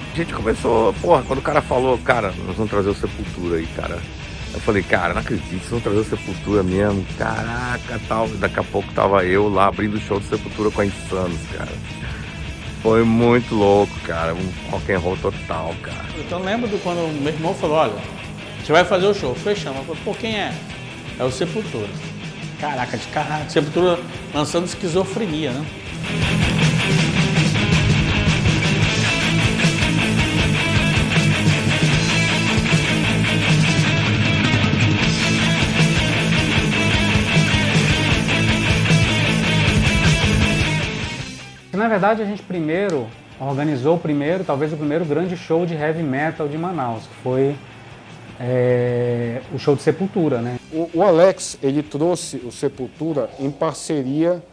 A gente começou, porra, quando o cara falou, cara, nós vamos trazer o Sepultura aí, cara. Eu falei, cara, não acredito, vocês vão trazer o Sepultura mesmo, caraca, tal. Daqui a pouco tava eu lá abrindo o show do Sepultura com a Insanos, cara. Foi muito louco, cara, um rock and roll total, cara. Então eu lembro quando o meu irmão falou, olha, a gente vai fazer o show, fechamos. Eu falei, pô, quem é? É o Sepultura. Caraca, Sepultura lançando Esquizofrenia, né? Na verdade, a gente organizou talvez o primeiro grande show de heavy metal de Manaus, que foi o show de Sepultura, né? O Alex, ele trouxe o Sepultura em parceria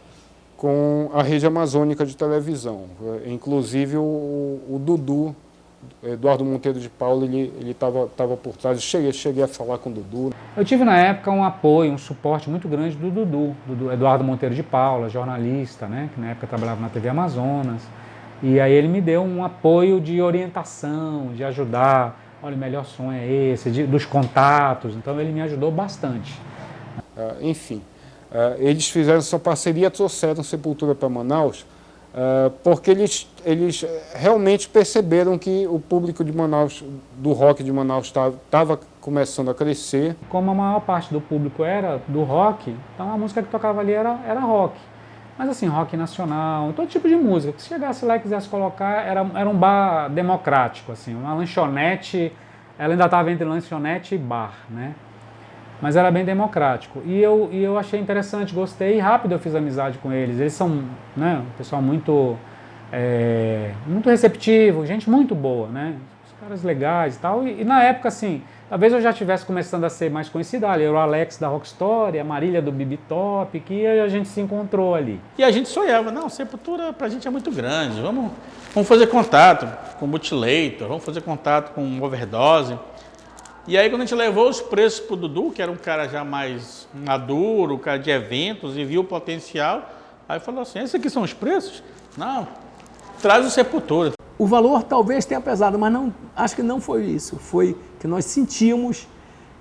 com a Rede Amazônica de televisão. Inclusive o Dudu, Eduardo Monteiro de Paula, ele estava por trás. Eu cheguei a falar com o Dudu. Eu tive na época um apoio, um suporte muito grande do Dudu, Eduardo Monteiro de Paula, jornalista, né, que na época trabalhava na TV Amazonas. E aí ele me deu um apoio de orientação, de ajudar. Olha, o melhor som é esse, dos contatos. Então ele me ajudou bastante. Enfim, eles fizeram essa parceria, trouxeram Sepultura para Manaus, porque eles realmente perceberam que o público de Manaus, do rock de Manaus, estava começando a crescer. Como a maior parte do público era do rock, então a música que tocava ali era rock. Mas assim, rock nacional, todo tipo de música. Se chegasse lá e quisesse colocar, era um bar democrático, assim, uma lanchonete, ela ainda estava entre lanchonete e bar, né? Mas era bem democrático. E eu achei interessante, gostei, e rápido eu fiz amizade com eles. Eles são, né, um pessoal muito receptivo, gente muito boa, né? Os caras legais e tal. E na época, assim, talvez eu já estivesse começando a ser mais conhecida. Ali era o Alex da Rock Story, a Marília do Bibi Top, que a gente se encontrou ali. E a gente sonhava, não, Sepultura pra gente é muito grande, vamos fazer contato com o Mutilator, vamos fazer contato com o Overdose. E aí quando a gente levou os preços pro Dudu, que era um cara já mais maduro, um cara de eventos, e viu o potencial, aí falou assim, esses aqui são os preços? Não, traz o Sepultura. O valor talvez tenha pesado, mas não, acho que não foi isso. Foi que nós sentimos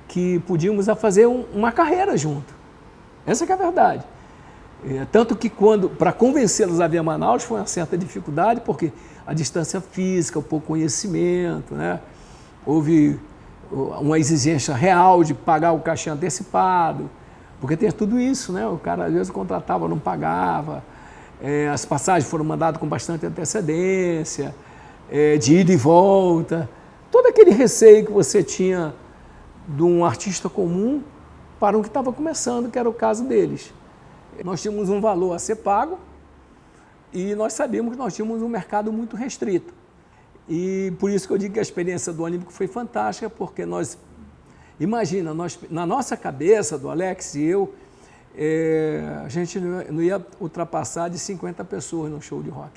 que podíamos fazer uma carreira junto. Essa que é a verdade. Tanto que para convencê-los a vir a Manaus foi uma certa dificuldade, porque a distância física, o pouco conhecimento, né? Houve uma exigência real de pagar o cachê antecipado, porque tem tudo isso, né? O cara às vezes contratava, não pagava, as passagens foram mandadas com bastante antecedência, de ida e volta, todo aquele receio que você tinha de um artista comum para um que estava começando, que era o caso deles. Nós tínhamos um valor a ser pago e nós sabíamos que nós tínhamos um mercado muito restrito. E por isso que eu digo que a experiência do Olímpico foi fantástica, porque imagina, na nossa cabeça, do Alex e eu, a gente não ia ultrapassar de 50 pessoas no show de rock.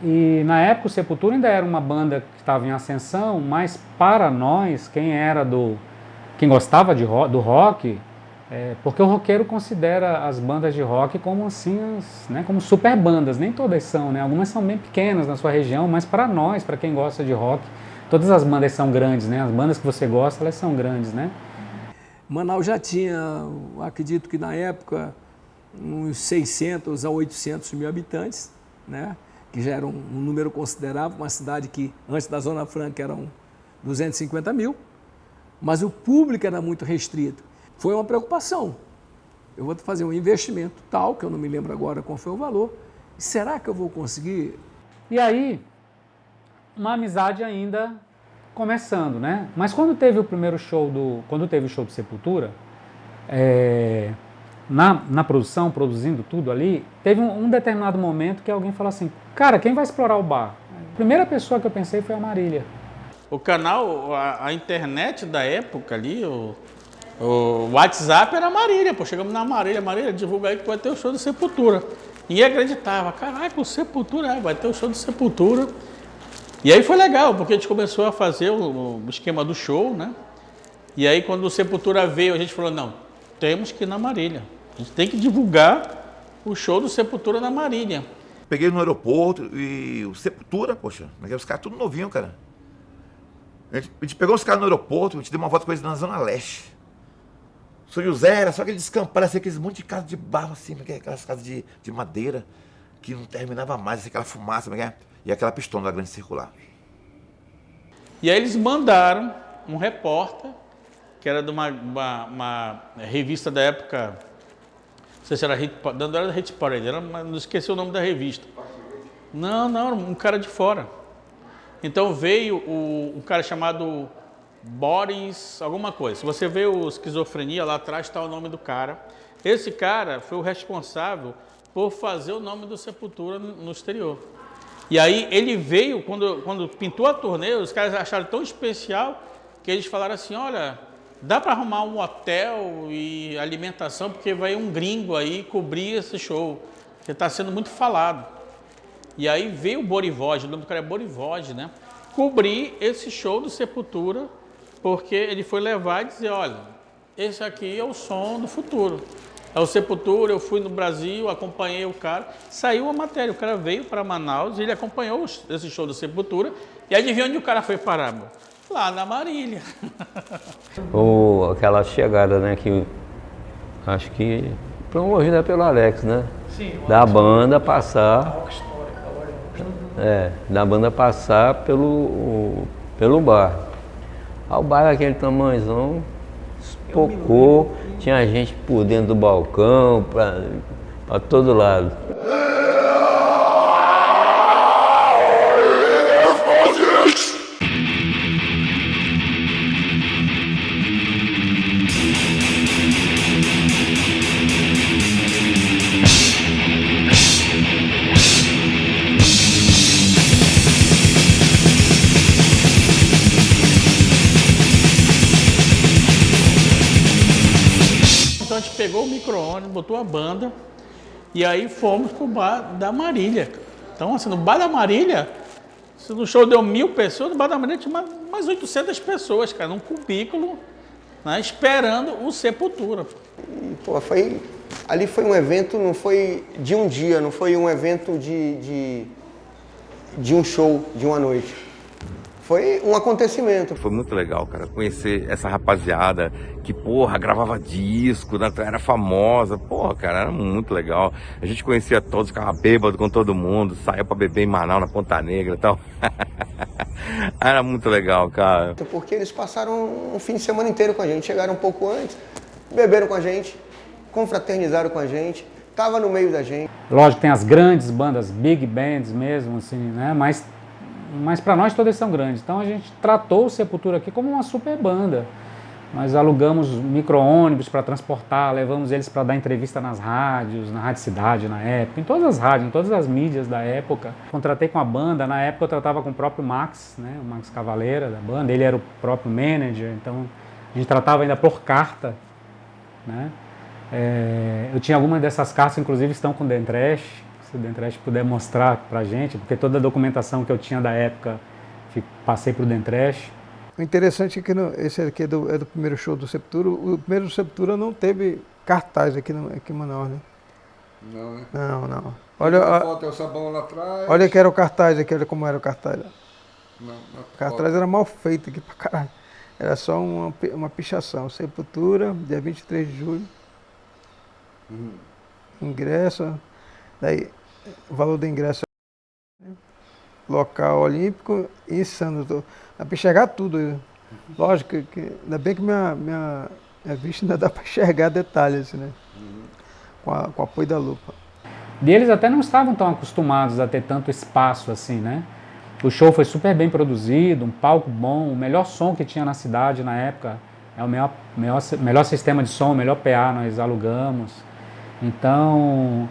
E na época o Sepultura ainda era uma banda que estava em ascensão, mas para nós, quem gostava do rock, porque o roqueiro considera as bandas de rock como assim, né, como super bandas, nem todas são, né? Algumas são bem pequenas na sua região, mas para nós, para quem gosta de rock, todas as bandas são grandes, né? As bandas que você gosta, elas são grandes, né? Manaus já tinha, acredito que na época, uns 600 a 800 mil habitantes, né? Que já era um número considerável, uma cidade que antes da Zona Franca eram 250 mil, mas o público era muito restrito. Foi uma preocupação. Eu vou fazer um investimento tal, que eu não me lembro agora qual foi o valor, e será que eu vou conseguir? E aí, uma amizade ainda começando, né? Mas quando teve o primeiro show quando teve o show do Sepultura, na produção, produzindo tudo ali, teve um determinado momento que alguém falou assim, cara, quem vai explorar o bar? A primeira pessoa que eu pensei foi a Marília. O canal, a internet da época ali, o WhatsApp era a Marília, pô. Chegamos na Marília, divulga aí que vai ter o show do Sepultura. Ninguém acreditava, caraca, o Sepultura, vai ter o show do Sepultura. E aí foi legal, porque a gente começou a fazer o esquema do show, né? E aí quando o Sepultura veio, a gente falou, não, temos que ir na Marília. A gente tem que divulgar o show do Sepultura na Marília. Peguei no aeroporto e o Sepultura, poxa, os caras tudo novinho, cara. A gente pegou os caras no aeroporto, a gente deu uma volta com eles na Zona Leste. São José era só aquele descampado, assim, aqueles monte de casa de barro, assim, aquelas casas de madeira, que não terminava mais, assim, aquela fumaça, e aquela pistola da grande circular. E aí eles mandaram um repórter, que era de uma revista da época, não sei se era não era Hit Parade, não esqueci o nome da revista. Não, um cara de fora. Então veio um cara chamado Boris alguma coisa. Se você vê o Esquizofrenia, lá atrás está o nome do cara. Esse cara foi o responsável por fazer o nome do Sepultura no exterior. E aí ele veio, quando pintou a turnê, os caras acharam tão especial que eles falaram assim, olha, dá para arrumar um hotel e alimentação, porque vai um gringo aí cobrir esse show, que está sendo muito falado. E aí veio o Borivoj, o nome do cara é Borivoj, né? Cobrir esse show do Sepultura, porque ele foi levar e dizer, olha, esse aqui é o som do futuro. É o Sepultura, eu fui no Brasil, acompanhei o cara, saiu a matéria, o cara veio para Manaus e ele acompanhou esse show do Sepultura, e adivinha onde o cara foi parar, meu? Lá na Marília. Aquela chegada, né, que acho que promovida pelo Alex, né? Sim. Da banda passar, da banda passar pelo bar. O bar aquele tamanhozão, espocou, tinha gente por dentro do balcão, para todo lado. Então a gente pegou o micro-ônibus, botou a banda e aí fomos pro bar da Marília. Então, assim, no bar da Marília, se no show deu 1000 pessoas, no bar da Marília tinha mais 800 pessoas, cara, num cubículo, né, esperando o Sepultura. E, pô, ali foi um evento, não foi de um dia, não foi um evento de um show, de uma noite. Foi um acontecimento. Foi muito legal, cara, conhecer essa rapaziada que, porra, gravava disco, era famosa, porra, cara, era muito legal. A gente conhecia todos, ficava bêbado com todo mundo, saía pra beber em Manaus, na Ponta Negra e tal. Era muito legal, cara. Porque eles passaram um fim de semana inteiro com a gente, chegaram um pouco antes, beberam com a gente, confraternizaram com a gente, tava no meio da gente. Lógico, tem as grandes bandas, big bands mesmo, assim, né? Mas para nós todas são grandes. Então a gente tratou o Sepultura aqui como uma super banda. Nós alugamos micro-ônibus para transportar, levamos eles para dar entrevista nas rádios, na Rádio Cidade na época, em todas as rádios, em todas as mídias da época. Contratei com a banda, na época eu tratava com o próprio Max, né, o Max Cavaleira da banda, ele era o próprio manager, então a gente tratava ainda por carta, né. Eu tinha algumas dessas cartas, inclusive estão com o Dentrash, se o Dentrash puder mostrar pra gente, porque toda a documentação que eu tinha da época, passei pro Dentrash. O interessante é que esse aqui é do primeiro show do Sepultura. O primeiro do Sepultura não teve cartaz aqui em Manaus, né? Não, né? Não. Olha a foto é o sabão lá atrás. Olha que era o cartaz aqui, olha como era o cartaz. Não, O cartaz era mal feito aqui pra caralho. Era só uma pichação. Sepultura, dia 23 de julho. Ingresso. Daí, o valor do ingresso é local olímpico e insano. Dá para enxergar tudo. Lógico que ainda bem que minha vista ainda dá para enxergar detalhes, né? Com o apoio da lupa. E eles até não estavam tão acostumados a ter tanto espaço assim, né? O show foi super bem produzido, um palco bom, o melhor som que tinha na cidade na época. É o melhor sistema de som, o melhor PA nós alugamos. Então,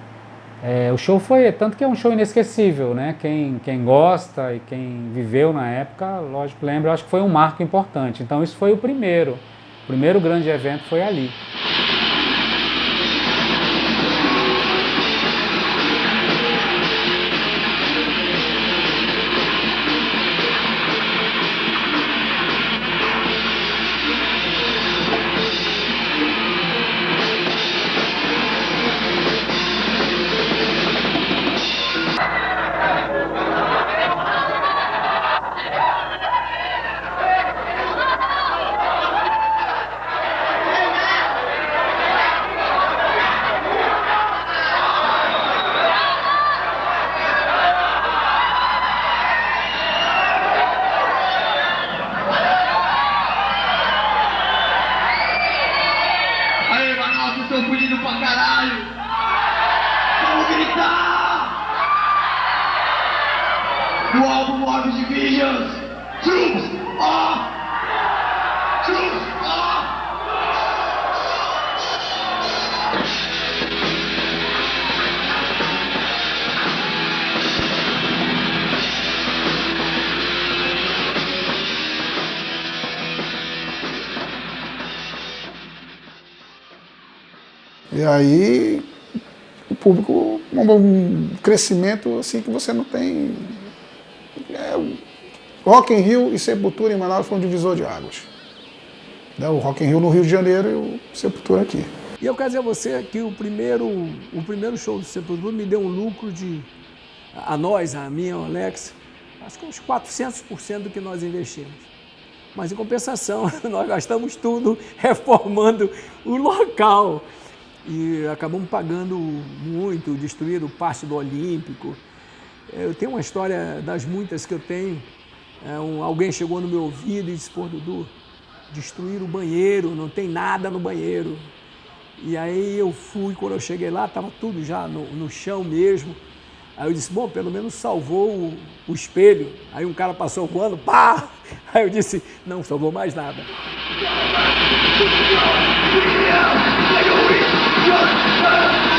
o show foi, tanto que é um show inesquecível, né? Quem gosta e quem viveu na época, lógico, lembra, eu acho que foi um marco importante. Então isso foi o primeiro grande evento foi ali. Estão punindo pra caralho! Vamos gritar! No álbum Morbid Divisions! Troops off! Troops off! E aí o público, um crescimento assim que você não tem. Rock in Rio e Sepultura em Manaus foi um divisor de águas. O Rock in Rio no Rio de Janeiro e o Sepultura aqui. E eu quero dizer a você que o primeiro show do Sepultura me deu um lucro a nós, a mim, ao Alex, acho que uns 400% do que nós investimos. Mas em compensação, nós gastamos tudo reformando o local. E acabamos pagando muito, destruíram parte do Olímpico. Eu tenho uma história das muitas que eu tenho. Alguém chegou no meu ouvido e disse, pô, Dudu, destruíram o banheiro, não tem nada no banheiro. E aí eu fui, quando eu cheguei lá, estava tudo já no chão mesmo. Aí eu disse, bom, pelo menos salvou o espelho. Aí um cara passou voando, pá! Aí eu disse, não salvou mais nada. Yeah.